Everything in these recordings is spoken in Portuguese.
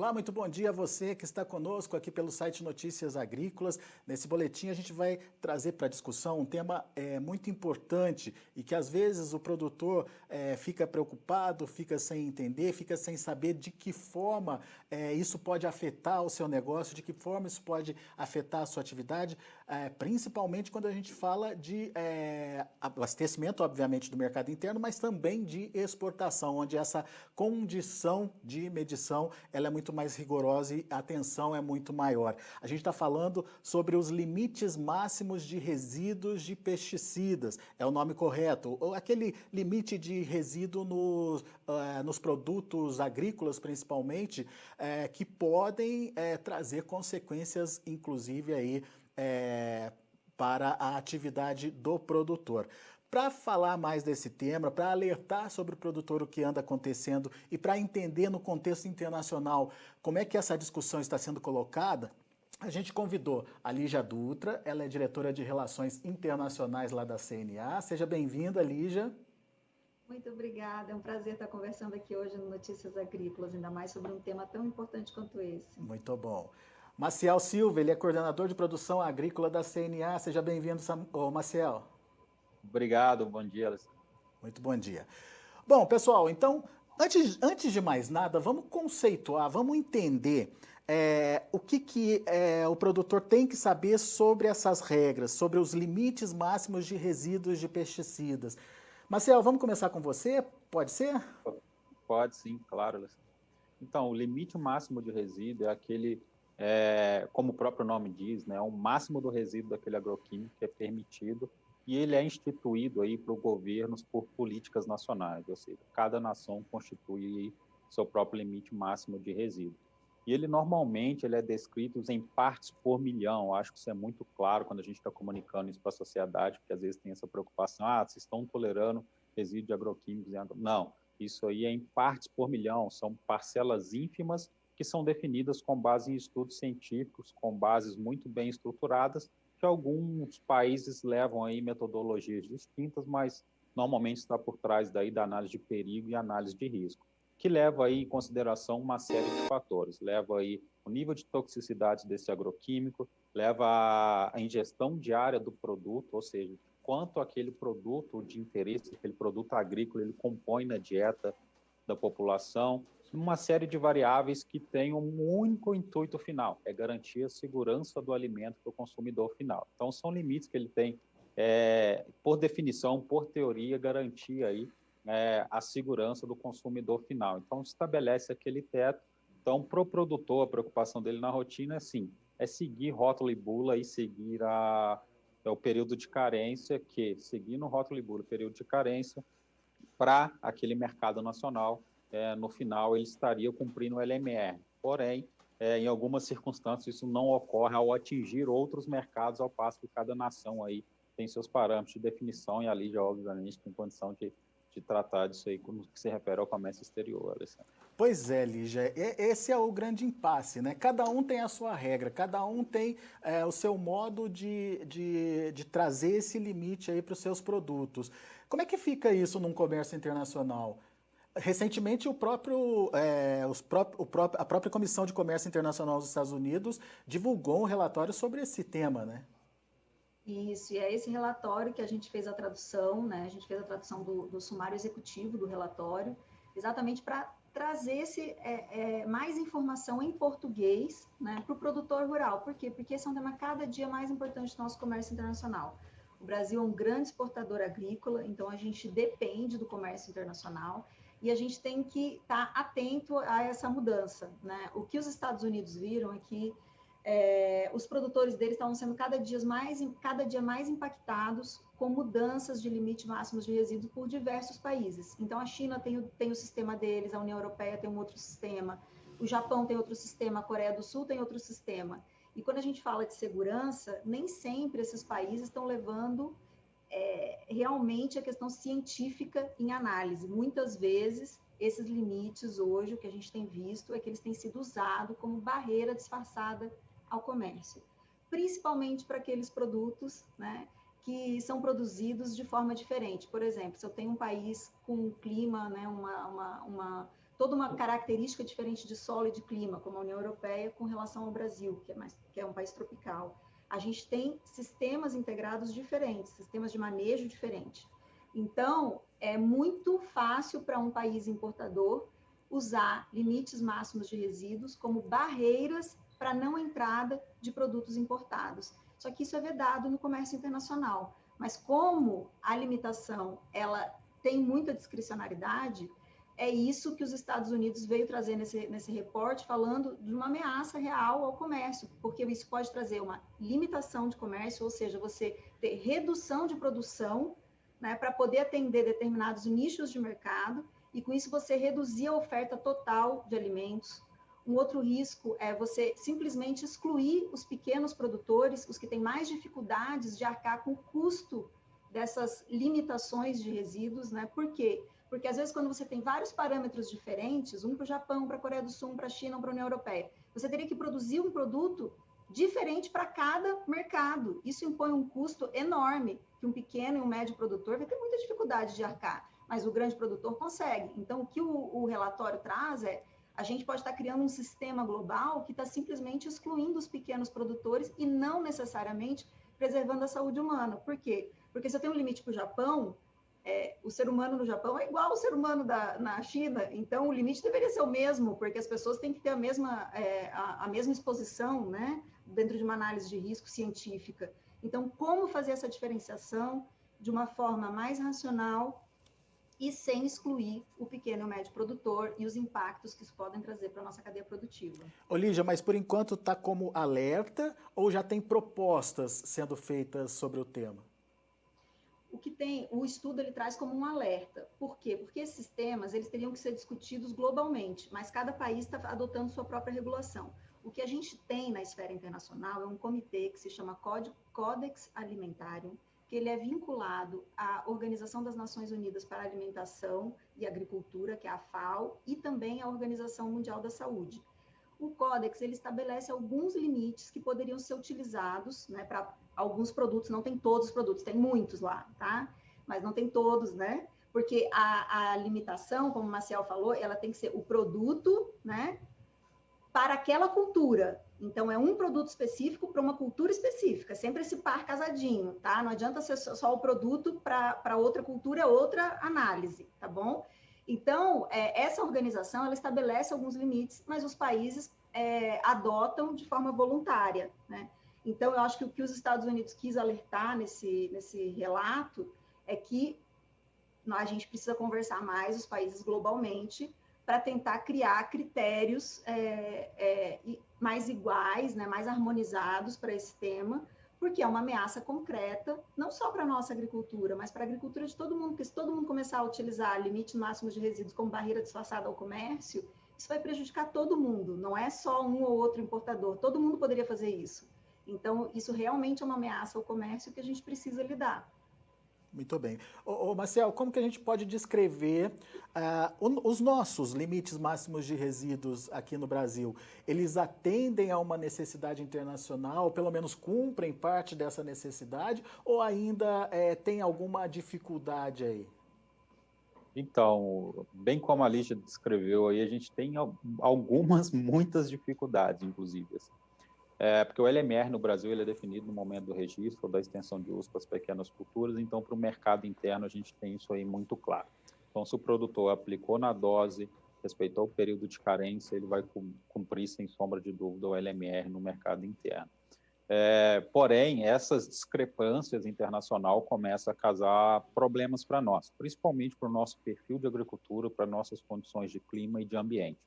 Olá, muito bom dia a você que está conosco aqui pelo site Notícias Agrícolas. Nesse boletim a gente vai trazer para discussão um tema muito importante e que às vezes o produtor fica preocupado, fica sem entender, fica sem saber de que forma isso pode afetar o seu negócio, de que forma isso pode afetar a sua atividade, principalmente quando a gente fala de abastecimento, obviamente, do mercado interno, mas também de exportação, onde essa condição de medição ela é muito mais rigorosa e a atenção é muito maior. A gente está falando sobre os limites máximos de resíduos de pesticidas, é o nome correto, ou aquele limite de resíduo nos produtos agrícolas, principalmente, que podem trazer consequências, inclusive, aí, para a atividade do produtor. Para falar mais desse tema, para alertar sobre o produtor o que anda acontecendo e para entender no contexto internacional como é que essa discussão está sendo colocada, a gente convidou a Lígia Dutra, ela é diretora de Relações Internacionais lá da CNA. Seja bem-vinda, Lígia. Muito obrigada, é um prazer estar conversando aqui hoje no Notícias Agrícolas, ainda mais sobre um tema tão importante quanto esse. Muito bom. Maciel Silva, ele é coordenador de produção agrícola da CNA. Seja bem-vindo, Maciel. Obrigado, bom dia, Alessandro. Muito bom dia. Bom, pessoal, então, antes de mais nada, vamos conceituar, vamos entender o que o produtor tem que saber sobre essas regras, sobre os limites máximos de resíduos de pesticidas. Marcel, vamos começar com você? Pode ser? Pode sim, claro, Alessandro. Então, o limite máximo de resíduo é aquele, como o próprio nome diz, né, o máximo do resíduo daquele agroquímico que é permitido, e ele é instituído aí para os governos por políticas nacionais, ou seja, cada nação constitui seu próprio limite máximo de resíduo. E ele normalmente é descrito em partes por milhão. Eu acho que isso é muito claro quando a gente está comunicando isso para a sociedade, porque às vezes tem essa preocupação, vocês estão tolerando resíduos de agroquímicos. Não, isso aí é em partes por milhão, são parcelas ínfimas que são definidas com base em estudos científicos, com bases muito bem estruturadas, que alguns países levam aí metodologias distintas, mas normalmente está por trás daí da análise de perigo e análise de risco, que leva aí em consideração uma série de fatores, leva aí o nível de toxicidade desse agroquímico, leva a ingestão diária do produto, ou seja, quanto aquele produto de interesse, aquele produto agrícola, ele compõe na dieta da população, uma série de variáveis que têm um único intuito final, é garantir a segurança do alimento para o consumidor final. Então, são limites que ele tem, por definição, por teoria, garantir aí a segurança do consumidor final. Então, estabelece aquele teto. Então, para o produtor, a preocupação dele na rotina é seguir rótulo e bula e seguir o período de carência, seguindo o rótulo e bula, o período de carência, para aquele mercado nacional, no final ele estaria cumprindo o LMR. Porém, em algumas circunstâncias isso não ocorre ao atingir outros mercados, ao passo que cada nação aí tem seus parâmetros de definição e ali já, obviamente, tem condição de tratar disso aí no que se refere ao comércio exterior, Alessandro. Pois é, Lígia, esse é o grande impasse, né? Cada um tem a sua regra, cada um tem o seu modo de trazer esse limite aí para os seus produtos. Como é que fica isso num comércio internacional? Recentemente, a própria Comissão de Comércio Internacional dos Estados Unidos divulgou um relatório sobre esse tema, né? Isso, e é esse relatório que a gente fez a tradução, né? A gente fez a tradução do sumário executivo do relatório, exatamente para trazer mais informação em português, né, para o produtor rural. Por quê? Porque esse é um tema cada dia mais importante do nosso comércio internacional. O Brasil é um grande exportador agrícola, então a gente depende do comércio internacional e a gente tem que estar atento a essa mudança, né? O que os Estados Unidos viram é que os produtores deles estavam sendo cada dia mais impactados com mudanças de limite máximos de resíduos por diversos países. Então, a China tem o sistema deles, a União Europeia tem um outro sistema, o Japão tem outro sistema, a Coreia do Sul tem outro sistema. E quando a gente fala de segurança, nem sempre esses países estão levando realmente a questão científica em análise. Muitas vezes, esses limites hoje, o que a gente tem visto é que eles têm sido usados como barreira disfarçada ao comércio, principalmente para aqueles produtos, né, que são produzidos de forma diferente. Por exemplo, se eu tenho um país com um clima, né, uma toda uma característica diferente de solo e de clima, como a União Europeia com relação ao Brasil, que é um país tropical. A gente tem sistemas integrados diferentes, sistemas de manejo diferentes. Então, é muito fácil para um país importador usar limites máximos de resíduos como barreiras para não entrada de produtos importados. Só que isso é vedado no comércio internacional. Mas como a limitação ela tem muita discricionariedade, é isso que os Estados Unidos veio trazer nesse reporte, falando de uma ameaça real ao comércio, porque isso pode trazer uma limitação de comércio, ou seja, você ter redução de produção, né, para poder atender determinados nichos de mercado, e com isso você reduzir a oferta total de alimentos. Um outro risco é você simplesmente excluir os pequenos produtores, os que têm mais dificuldades de arcar com o custo dessas limitações de resíduos, né? Por quê? Porque às vezes quando você tem vários parâmetros diferentes, um para o Japão, para a Coreia do Sul, um para a China, um para a União Europeia, você teria que produzir um produto diferente para cada mercado. Isso impõe um custo enorme, que um pequeno e um médio produtor vai ter muita dificuldade de arcar, mas o grande produtor consegue. Então, o que o relatório traz é a gente pode estar criando um sistema global que está simplesmente excluindo os pequenos produtores e não necessariamente preservando a saúde humana. Por quê? Porque se eu tenho um limite para o Japão, o ser humano no Japão é igual ao ser humano na China, então o limite deveria ser o mesmo, porque as pessoas têm que ter a mesma exposição, né, dentro de uma análise de risco científica. Então, como fazer essa diferenciação de uma forma mais racional e sem excluir o pequeno e o médio produtor e os impactos que isso podem trazer para a nossa cadeia produtiva. Lígia, mas por enquanto está como alerta ou já tem propostas sendo feitas sobre o tema? O estudo ele traz como um alerta. Por quê? Porque esses sistemas eles teriam que ser discutidos globalmente, mas cada país está adotando sua própria regulação. O que a gente tem na esfera internacional é um comitê que se chama Codex Alimentarium, que ele é vinculado à Organização das Nações Unidas para a Alimentação e Agricultura, que é a FAO, e também à Organização Mundial da Saúde. O Codex ele estabelece alguns limites que poderiam ser utilizados, né, para alguns produtos, não tem todos os produtos, tem muitos lá, tá? Mas não tem todos, né? Porque a limitação, como o Maciel falou, ela tem que ser o produto, né, para aquela cultura. Então, é um produto específico para uma cultura específica, sempre esse par casadinho, tá? Não adianta ser só o produto para outra cultura, é outra análise, tá bom? Então, essa organização, ela estabelece alguns limites, mas os países adotam de forma voluntária, né? Então, eu acho que o que os Estados Unidos quis alertar nesse relato é que a gente precisa conversar mais, os países globalmente, para tentar criar critérios mais iguais, né, mais harmonizados para esse tema, porque é uma ameaça concreta, não só para a nossa agricultura, mas para a agricultura de todo mundo, porque se todo mundo começar a utilizar limites máximos de resíduos como barreira disfarçada ao comércio, isso vai prejudicar todo mundo, não é só um ou outro importador, todo mundo poderia fazer isso. Então, isso realmente é uma ameaça ao comércio que a gente precisa lidar. Muito bem. Marcel, como que a gente pode descrever os nossos limites máximos de resíduos aqui no Brasil? Eles atendem a uma necessidade internacional, pelo menos cumprem parte dessa necessidade, ou ainda tem alguma dificuldade aí? Então, bem como a Lígia descreveu aí, a gente tem muitas dificuldades, inclusive. Porque o LMR no Brasil ele é definido no momento do registro ou da extensão de uso para as pequenas culturas, então para o mercado interno a gente tem isso aí muito claro. Então, se o produtor aplicou na dose, respeitou o período de carência, ele vai cumprir, sem sombra de dúvida, o LMR no mercado interno. Porém, essas discrepâncias internacional começam a causar problemas para nós, principalmente para o nosso perfil de agricultura, para nossas condições de clima e de ambiente.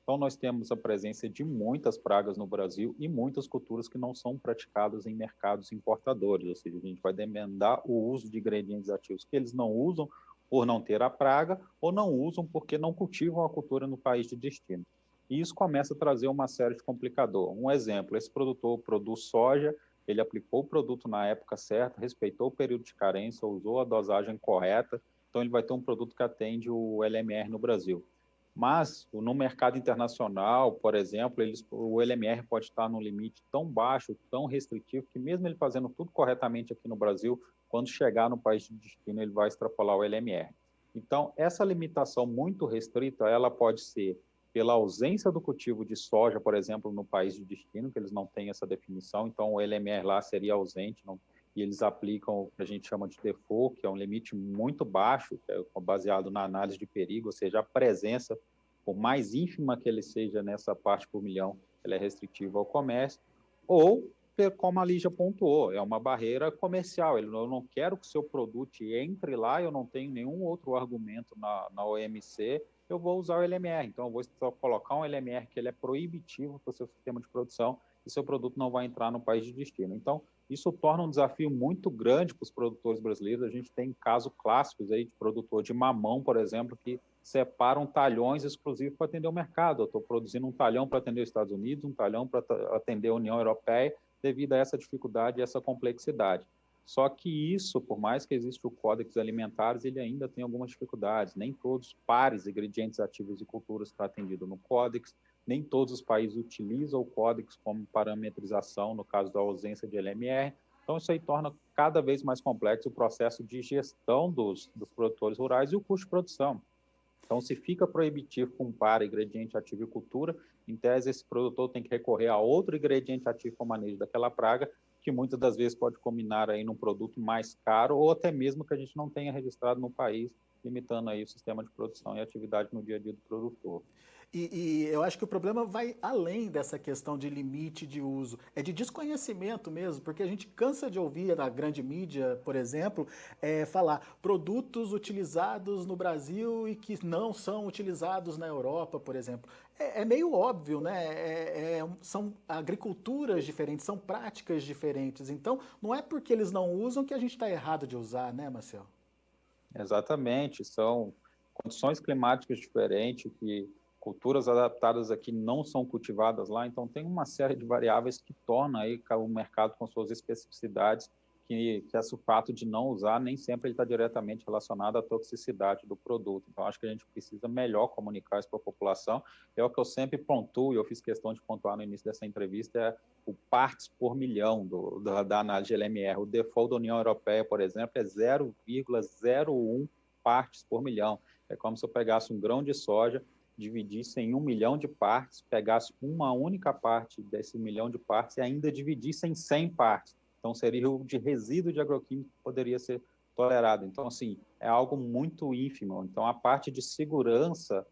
Então, nós temos a presença de muitas pragas no Brasil e muitas culturas que não são praticadas em mercados importadores, ou seja, a gente vai demandar o uso de ingredientes ativos que eles não usam por não ter a praga ou não usam porque não cultivam a cultura no país de destino. E isso começa a trazer uma série de complicadores. Um exemplo, esse produtor produz soja, ele aplicou o produto na época certa, respeitou o período de carência, usou a dosagem correta, então ele vai ter um produto que atende o LMR no Brasil. Mas, no mercado internacional, por exemplo, o LMR pode estar num limite tão baixo, tão restritivo, que mesmo ele fazendo tudo corretamente aqui no Brasil, quando chegar no país de destino, ele vai extrapolar o LMR. Então, essa limitação muito restrita, ela pode ser pela ausência do cultivo de soja, por exemplo, no país de destino, que eles não têm essa definição, então o LMR lá seria ausente, não, e eles aplicam o que a gente chama de default, que é um limite muito baixo, que é baseado na análise de perigo, ou seja, a presença, por mais ínfima que ele seja nessa parte por milhão, ela é restritiva ao comércio, ou, como a Lígia pontuou, é uma barreira comercial, eu não quero que o seu produto entre lá, eu não tenho nenhum outro argumento na OMC, eu vou usar o LMR. Então, eu vou só colocar um LMR que ele é proibitivo para o seu sistema de produção e seu produto não vai entrar no país de destino. Então, isso torna um desafio muito grande para os produtores brasileiros. A gente tem casos clássicos aí de produtor de mamão, por exemplo, que separam talhões exclusivos para atender o mercado. Eu estou produzindo um talhão para atender os Estados Unidos, um talhão para atender a União Europeia, devido a essa dificuldade e essa complexidade. Só que isso, por mais que exista o Códex Alimentares, ele ainda tem algumas dificuldades. Nem todos os pares, ingredientes ativos e culturas estão atendidos no Códex, nem todos os países utilizam o Códex como parametrização, no caso da ausência de LMR. Então, isso aí torna cada vez mais complexo o processo de gestão dos produtores rurais e o custo de produção. Então, se fica proibitivo com um par, ingrediente ativo e cultura, em tese, esse produtor tem que recorrer a outro ingrediente ativo para o manejo daquela praga, que muitas das vezes pode combinar aí num produto mais caro ou até mesmo que a gente não tenha registrado no país, limitando aí o sistema de produção e atividade no dia a dia do produtor. E eu acho que o problema vai além dessa questão de limite de uso, é de desconhecimento mesmo, porque a gente cansa de ouvir na grande mídia, por exemplo, falar produtos utilizados no Brasil e que não são utilizados na Europa, por exemplo. É meio óbvio, né? São agriculturas diferentes, são práticas diferentes. Então, não é porque eles não usam que a gente está errado de usar, né, Marcelo? Exatamente, são condições climáticas diferentes que culturas adaptadas aqui não são cultivadas lá, então tem uma série de variáveis que torna aí o mercado com suas especificidades, que esse fato de não usar nem sempre ele está diretamente relacionado à toxicidade do produto. Então, acho que a gente precisa melhor comunicar isso para a população. É o que eu sempre pontuo, e eu fiz questão de pontuar no início dessa entrevista, é o partes por milhão da análise de LMR. O default da União Europeia, por exemplo, é 0,01 partes por milhão. É como se eu pegasse um grão de soja, dividisse em 1 milhão de partes, pegasse uma única parte desse milhão de partes e ainda dividisse em 100 partes. Então, seria o de resíduo de agroquímico que poderia ser tolerado. Então, assim, é algo muito ínfimo. Então, a parte de segurança,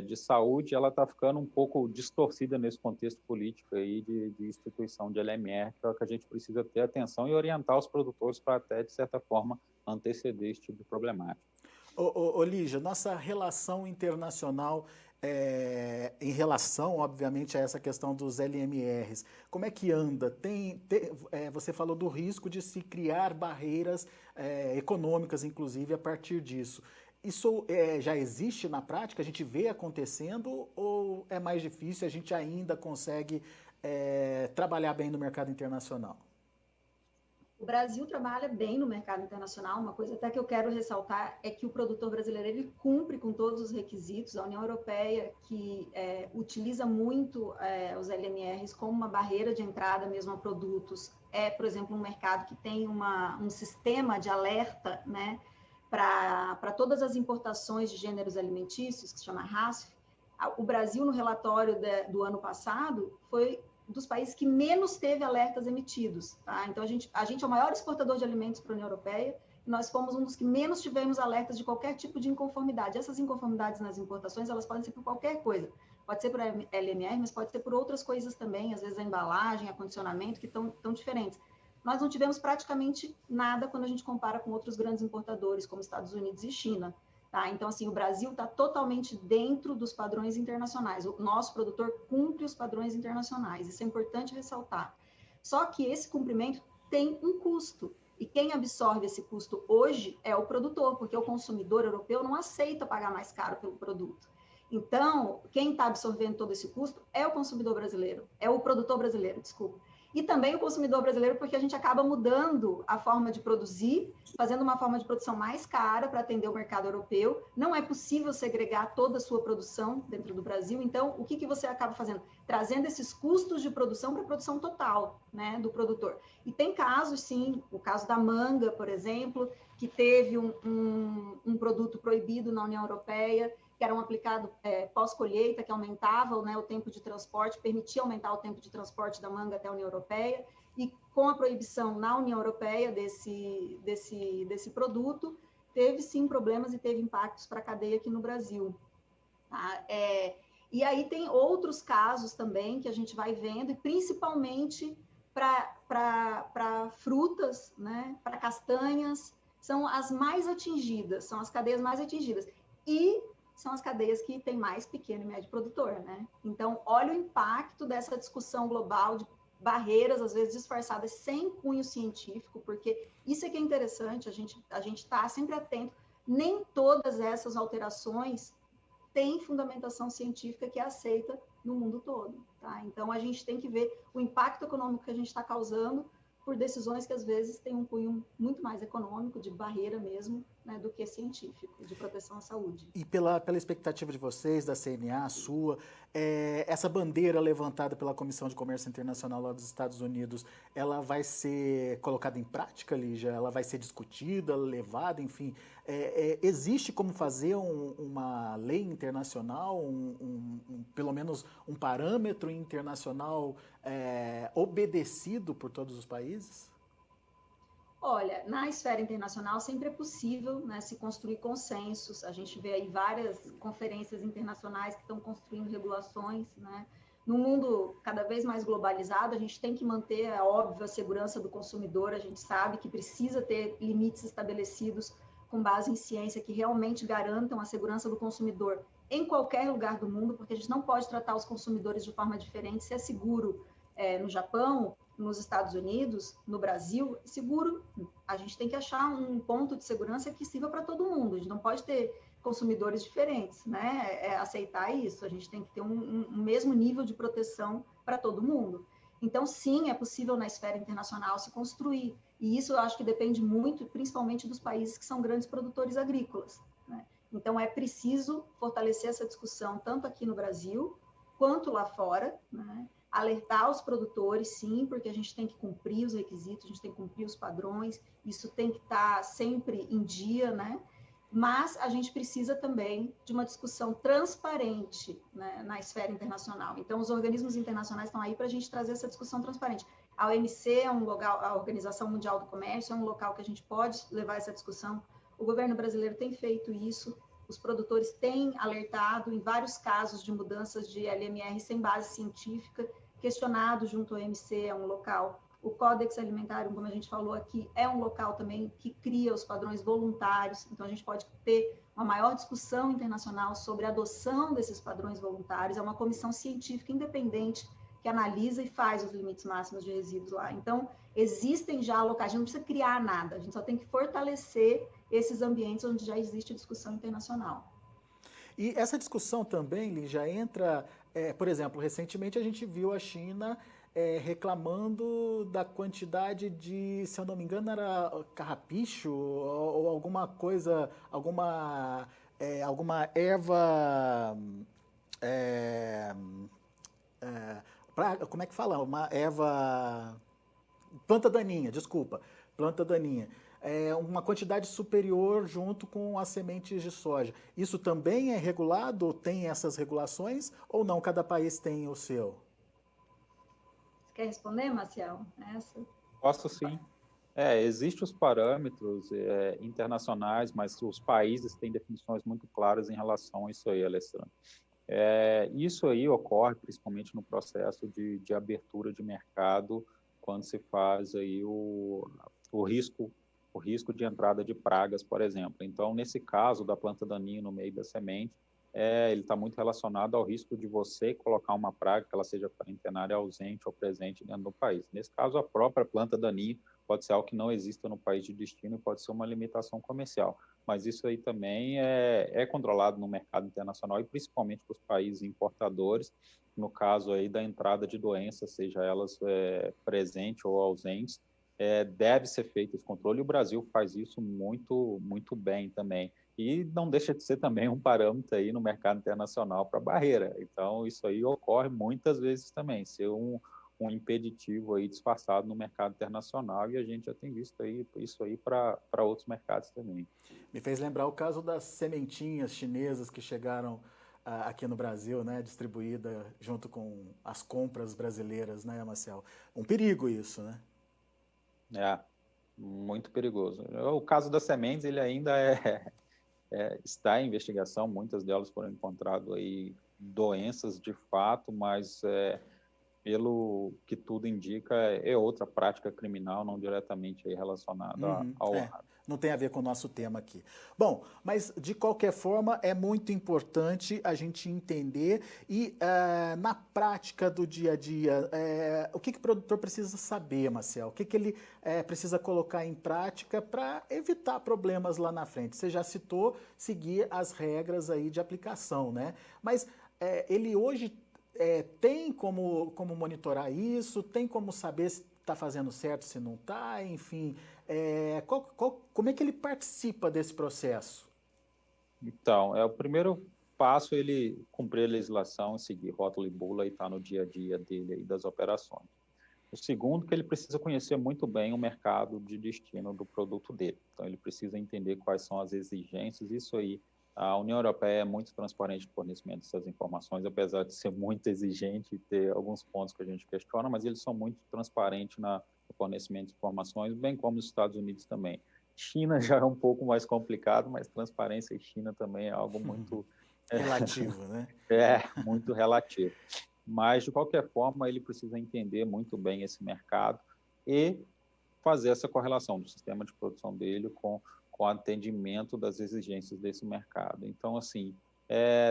de saúde, ela está ficando um pouco distorcida nesse contexto político aí de instituição de LMR, que é o que a gente precisa ter atenção e orientar os produtores para até, de certa forma, anteceder esse tipo de problemática. Lígia, nossa relação internacional em relação, obviamente, a essa questão dos LMRs, como é que anda? Você falou do risco de se criar barreiras econômicas, inclusive, a partir disso. Isso já existe na prática? A gente vê acontecendo ou é mais difícil? A gente ainda consegue trabalhar bem no mercado internacional? O Brasil trabalha bem no mercado internacional. Uma coisa até que eu quero ressaltar é que o produtor brasileiro ele cumpre com todos os requisitos. A União Europeia, que utiliza muito os LMRs como uma barreira de entrada mesmo a produtos, por exemplo, um mercado que tem um sistema de alerta, né, para todas as importações de gêneros alimentícios, que se chama RASFF. O Brasil, no relatório do ano passado, foi dos países que menos teve alertas emitidos. Tá? Então, a gente é o maior exportador de alimentos para a União Europeia e nós fomos um dos que menos tivemos alertas de qualquer tipo de inconformidade. Essas inconformidades nas importações, elas podem ser por qualquer coisa. Pode ser por LMR, mas pode ser por outras coisas também, às vezes a embalagem, acondicionamento, que estão diferentes. Nós não tivemos praticamente nada quando a gente compara com outros grandes importadores, como Estados Unidos e China. Tá? Então, assim, o Brasil está totalmente dentro dos padrões internacionais. O nosso produtor cumpre os padrões internacionais. Isso é importante ressaltar. Só que esse cumprimento tem um custo. E quem absorve esse custo hoje é o produtor, porque o consumidor europeu não aceita pagar mais caro pelo produto. Então, quem está absorvendo todo esse custo é o consumidor brasileiro, é o produtor brasileiro, desculpa. E também o consumidor brasileiro, porque a gente acaba mudando a forma de produzir, fazendo uma forma de produção mais cara para atender o mercado europeu. Não é possível segregar toda a sua produção dentro do Brasil. Então, o que você acaba fazendo? Trazendo esses custos de produção para a produção total, né, do produtor. E tem casos, sim, o caso da manga, por exemplo, que teve um produto proibido na União Europeia, que era um aplicado pós-colheita, que aumentava, né, o tempo de transporte, permitia aumentar o tempo de transporte da manga até a União Europeia, e com a proibição na União Europeia desse produto, teve sim problemas e teve impactos para a cadeia aqui no Brasil. Tá? E aí tem outros casos também que a gente vai vendo, e principalmente para frutas, né, para castanhas, são as mais atingidas, são as cadeias mais atingidas. E são as cadeias que têm mais pequeno e médio produtor, né? Então, olha o impacto dessa discussão global de barreiras, às vezes disfarçadas, sem cunho científico, porque isso é que é interessante, a gente está sempre atento. Nem todas essas alterações têm fundamentação científica que é aceita no mundo todo, tá? Então, a gente tem que ver o impacto econômico que a gente está causando por decisões que, às vezes, têm um cunho muito mais econômico, de barreira mesmo, né, do que científico, de proteção à saúde. E pela expectativa de vocês, da CNA, sua, essa bandeira levantada pela Comissão de Comércio Internacional lá dos Estados Unidos, ela vai ser colocada em prática, Lígia? Ela vai ser discutida, levada, enfim? Existe como fazer uma lei internacional, pelo menos um parâmetro internacional obedecido por todos os países? Olha, na esfera internacional sempre é possível, né, se construir consensos. A gente vê aí várias conferências internacionais que estão construindo regulações, né? No mundo cada vez mais globalizado, a gente tem que manter, é óbvio, a segurança do consumidor. A gente sabe que precisa ter limites estabelecidos com base em ciência que realmente garantam a segurança do consumidor em qualquer lugar do mundo, porque a gente não pode tratar os consumidores de forma diferente. Se é seguro no Japão, nos Estados Unidos, no Brasil, seguro, a gente tem que achar um ponto de segurança que sirva para todo mundo. A gente não pode ter consumidores diferentes, né? Aceitar isso. A gente tem que ter um mesmo nível de proteção para todo mundo. Então, sim, é possível na esfera internacional se construir. E isso eu acho que depende muito, principalmente dos países que são grandes produtores agrícolas, né? Então, é preciso fortalecer essa discussão, tanto aqui no Brasil, quanto lá fora, né? Alertar os produtores, sim, porque a gente tem que cumprir os requisitos, a gente tem que cumprir os padrões, isso tem que estar sempre em dia, né? Mas a gente precisa também de uma discussão transparente, né, na esfera internacional. Então, os organismos internacionais estão aí para a gente trazer essa discussão transparente. A OMC é um local, a Organização Mundial do Comércio é um local que a gente pode levar essa discussão. O governo brasileiro tem feito isso. Os produtores têm alertado em vários casos de mudanças de LMR sem base científica, questionado junto ao OMC, é um local. O Códex Alimentário, como a gente falou aqui, é um local também que cria os padrões voluntários, então a gente pode ter uma maior discussão internacional sobre a adoção desses padrões voluntários. É uma comissão científica independente que analisa e faz os limites máximos de resíduos lá. Então, existem já locais, a gente não precisa criar nada, a gente só tem que fortalecer esses ambientes onde já existe discussão internacional. E essa discussão também, já entra, por exemplo, recentemente a gente viu a China reclamando da quantidade de, se eu não me engano, era carrapicho ou alguma coisa, alguma erva, como é que fala? Uma erva, planta daninha, desculpa, planta daninha. Uma quantidade superior junto com as sementes de soja. Isso também é regulado? Tem essas regulações? Ou não? Cada país tem o seu? Você quer responder, Marcial? Posso sim. Existem os parâmetros internacionais, mas os países têm definições muito claras em relação a isso aí, Alessandro. Isso aí ocorre principalmente no processo de abertura de mercado, quando se faz aí o risco de entrada de pragas, por exemplo. Então, nesse caso da planta daninha no meio da semente, ele está muito relacionado ao risco de você colocar uma praga, que ela seja quarentenária, ausente ou presente dentro do país. Nesse caso, a própria planta daninha pode ser algo que não exista no país de destino e pode ser uma limitação comercial. Mas isso aí também é controlado no mercado internacional e principalmente para os países importadores, no caso aí da entrada de doenças, seja elas presentes ou ausentes, deve ser feito esse controle, e o Brasil faz isso muito, muito bem também. E não deixa de ser também um parâmetro aí no mercado internacional para barreira. Então, isso aí ocorre muitas vezes também, ser um impeditivo aí disfarçado no mercado internacional, e a gente já tem visto aí isso aí para outros mercados também. Me fez lembrar o caso das sementinhas chinesas que chegaram aqui no Brasil, né, distribuída junto com as compras brasileiras, né, Marcel? Um perigo isso, né? Muito perigoso. O caso das sementes, ele ainda está em investigação, muitas delas foram encontradas aí doenças de fato, mas pelo que tudo indica, é outra prática criminal, não diretamente aí relacionada ao agro. Não tem a ver com o nosso tema aqui. Bom, mas de qualquer forma é muito importante a gente entender e na prática do dia a dia, o que o produtor precisa saber, Marcel? O que ele precisa colocar em prática para evitar problemas lá na frente? Você já citou seguir as regras aí de aplicação, né? Mas ele hoje tem como monitorar isso? Tem como saber se está fazendo certo, se não está? Enfim, como é que ele participa desse processo? Então, o primeiro passo ele cumprir a legislação, seguir rótulo e bula e estar no dia a dia dele aí das operações. O segundo, que ele precisa conhecer muito bem o mercado de destino do produto dele. Então, ele precisa entender quais são as exigências. Isso aí, a União Europeia é muito transparente no fornecimento dessas informações, apesar de ser muito exigente e ter alguns pontos que a gente questiona, mas eles são muito transparentes no fornecimento de informações, bem como os Estados Unidos também. China já é um pouco mais complicado, mas transparência em China também é algo muito... relativo, né? Muito relativo. Mas, de qualquer forma, ele precisa entender muito bem esse mercado e fazer essa correlação do sistema de produção dele com o atendimento das exigências desse mercado. Então, assim,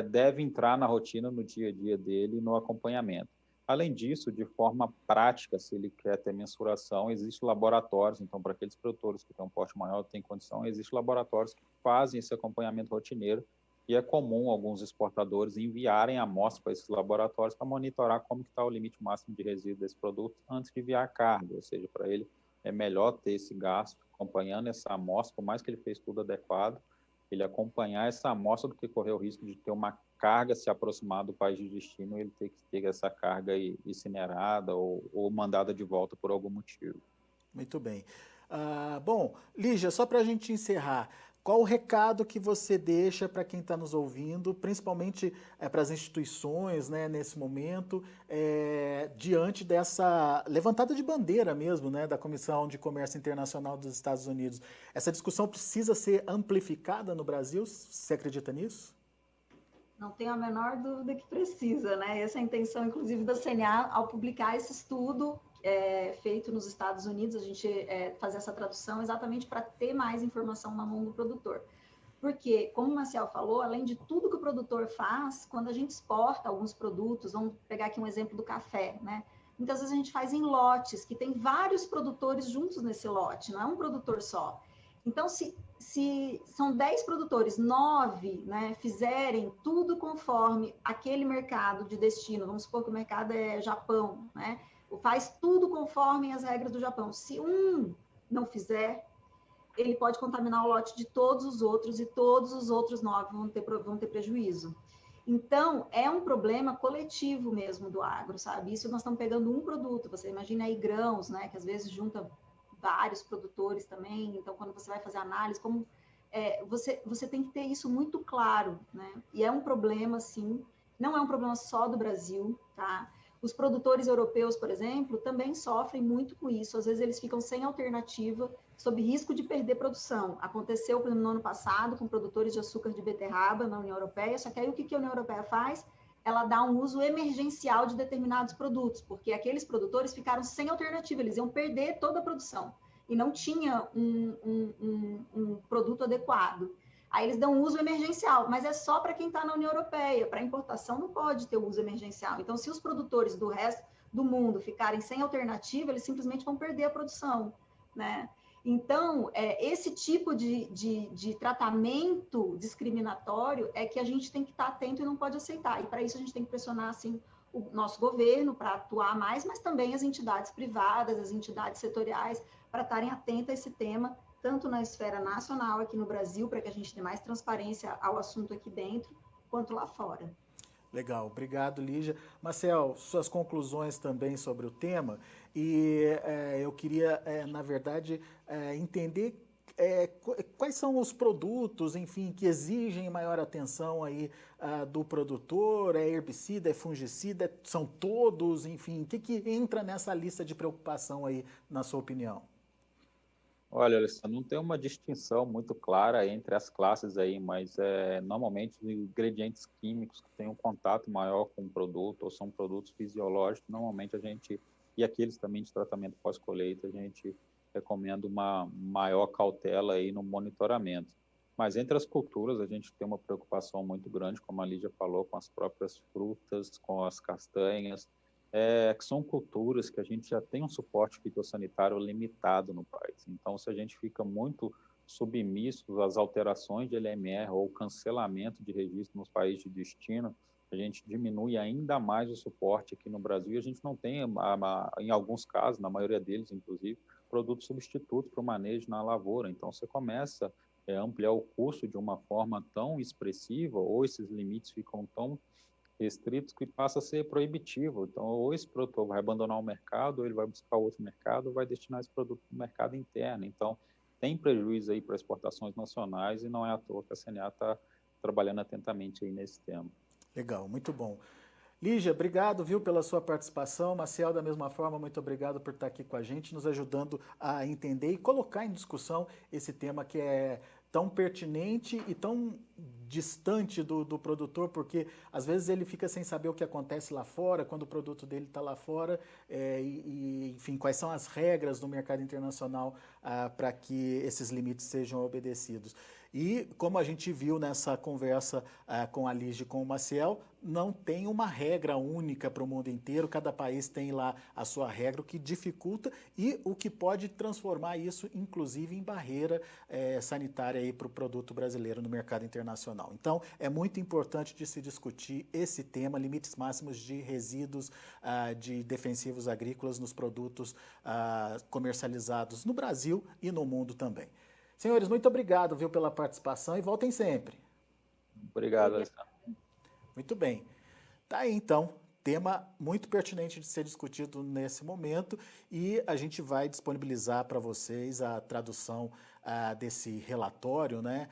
deve entrar na rotina, no dia a dia dele, no acompanhamento. Além disso, de forma prática, se ele quer ter mensuração, existem laboratórios, então, para aqueles produtores que têm um porte maior, têm condição, existem laboratórios que fazem esse acompanhamento rotineiro, e é comum alguns exportadores enviarem amostras para esses laboratórios para monitorar como está o limite máximo de resíduo desse produto antes de enviar a carga, ou seja, para ele é melhor ter esse gasto acompanhando essa amostra, por mais que ele fez tudo adequado, ele acompanhar essa amostra do que correr o risco de ter uma carga se aproximar do país de destino e ele ter que ter essa carga incinerada ou mandada de volta por algum motivo. Muito bem. Bom, Lígia, só para a gente encerrar, qual o recado que você deixa para quem está nos ouvindo, principalmente para as instituições, né, nesse momento, diante dessa levantada de bandeira mesmo, né, da Comissão de Comércio Internacional dos Estados Unidos? Essa discussão precisa ser amplificada no Brasil? Você acredita nisso? Não tenho a menor dúvida que precisa, né? Essa é a intenção, inclusive, da CNA, ao publicar esse estudo feito nos Estados Unidos, a gente fazer essa tradução exatamente para ter mais informação na mão do produtor. Porque, como o Marcel falou, além de tudo que o produtor faz, quando a gente exporta alguns produtos, vamos pegar aqui um exemplo do café, né? Muitas vezes a gente faz em lotes, que tem vários produtores juntos nesse lote, não é um produtor só. Então, se são 10 produtores, 9, né, fizerem tudo conforme aquele mercado de destino, vamos supor que o mercado é Japão, né, faz tudo conforme as regras do Japão. Se um não fizer, ele pode contaminar o lote de todos os outros e todos os outros 9 vão ter prejuízo. Então, é um problema coletivo mesmo do agro, sabe? Isso nós estamos pegando um produto, você imagina aí grãos, né, que às vezes junta vários produtores também, então quando você vai fazer análise, como você tem que ter isso muito claro, né? E é um problema, sim, não é um problema só do Brasil, tá? Os produtores europeus, por exemplo, também sofrem muito com isso, às vezes eles ficam sem alternativa, sob risco de perder produção. Aconteceu no ano passado com produtores de açúcar de beterraba na União Europeia, só que aí o que a União Europeia faz? Ela dá um uso emergencial de determinados produtos, porque aqueles produtores ficaram sem alternativa, eles iam perder toda a produção e não tinha um produto adequado. Aí eles dão uso emergencial, mas é só para quem está na União Europeia, para importação não pode ter uso emergencial. Então, se os produtores do resto do mundo ficarem sem alternativa, eles simplesmente vão perder a produção. né? Então, esse tipo de tratamento discriminatório é que a gente tem que estar atento e não pode aceitar. E para isso a gente tem que pressionar, assim, o nosso governo para atuar mais, mas também as entidades privadas, as entidades setoriais, para estarem atentas a esse tema, tanto na esfera nacional aqui no Brasil, para que a gente tenha mais transparência ao assunto aqui dentro, quanto lá fora. Legal, obrigado, Lígia. Marcel, suas conclusões também sobre o tema, e eu queria, na verdade, entender quais são os produtos, enfim, que exigem maior atenção aí do produtor, é herbicida, é fungicida, são todos, enfim, o que entra nessa lista de preocupação aí, na sua opinião? Olha, Alessandro, não tem uma distinção muito clara entre as classes aí, mas normalmente os ingredientes químicos que têm um contato maior com o produto ou são produtos fisiológicos, normalmente a gente, e aqueles também de tratamento pós-colheita, a gente recomenda uma maior cautela aí no monitoramento. Mas entre as culturas a gente tem uma preocupação muito grande, como a Lígia falou, com as próprias frutas, com as castanhas, que são culturas que a gente já tem um suporte fitossanitário limitado no país. Então, se a gente fica muito submisso às alterações de LMR ou cancelamento de registro nos países de destino, a gente diminui ainda mais o suporte aqui no Brasil e a gente não tem, em alguns casos, na maioria deles, inclusive, produtos substitutos para o manejo na lavoura. Então, você começa a ampliar o custo de uma forma tão expressiva ou esses limites ficam tão restritos que passa a ser proibitivo. Então, ou esse produtor vai abandonar o mercado, ou ele vai buscar outro mercado, ou vai destinar esse produto para o mercado interno. Então, tem prejuízo aí para exportações nacionais e não é à toa que a CNA está trabalhando atentamente aí nesse tema. Legal, muito bom. Lígia, obrigado, viu, pela sua participação. Maciel, da mesma forma, muito obrigado por estar aqui com a gente, nos ajudando a entender e colocar em discussão esse tema que é tão pertinente e tão distante do produtor, porque às vezes ele fica sem saber o que acontece lá fora, quando o produto dele está lá fora, enfim, quais são as regras do mercado internacional para que esses limites sejam obedecidos. E como a gente viu nessa conversa com a Lígia e com o Maciel, não tem uma regra única para o mundo inteiro, cada país tem lá a sua regra, o que dificulta e o que pode transformar isso, inclusive, em barreira sanitária para o produto brasileiro no mercado internacional. Então, é muito importante de se discutir esse tema, limites máximos de resíduos de defensivos agrícolas nos produtos comercializados no Brasil e no mundo também. Senhores, muito obrigado, viu, pela participação e voltem sempre. Obrigado, Alessandro. Muito bem. Tá aí, então, tema muito pertinente de ser discutido nesse momento e a gente vai disponibilizar para vocês a tradução desse relatório, né,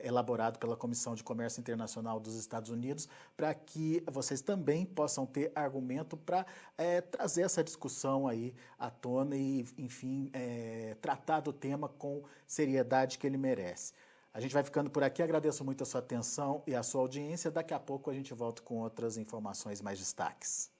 elaborado pela Comissão de Comércio Internacional dos Estados Unidos, para que vocês também possam ter argumento para trazer essa discussão aí à tona e, enfim, tratar do tema com seriedade que ele merece. A gente vai ficando por aqui, agradeço muito a sua atenção e a sua audiência. Daqui a pouco a gente volta com outras informações mais destaques.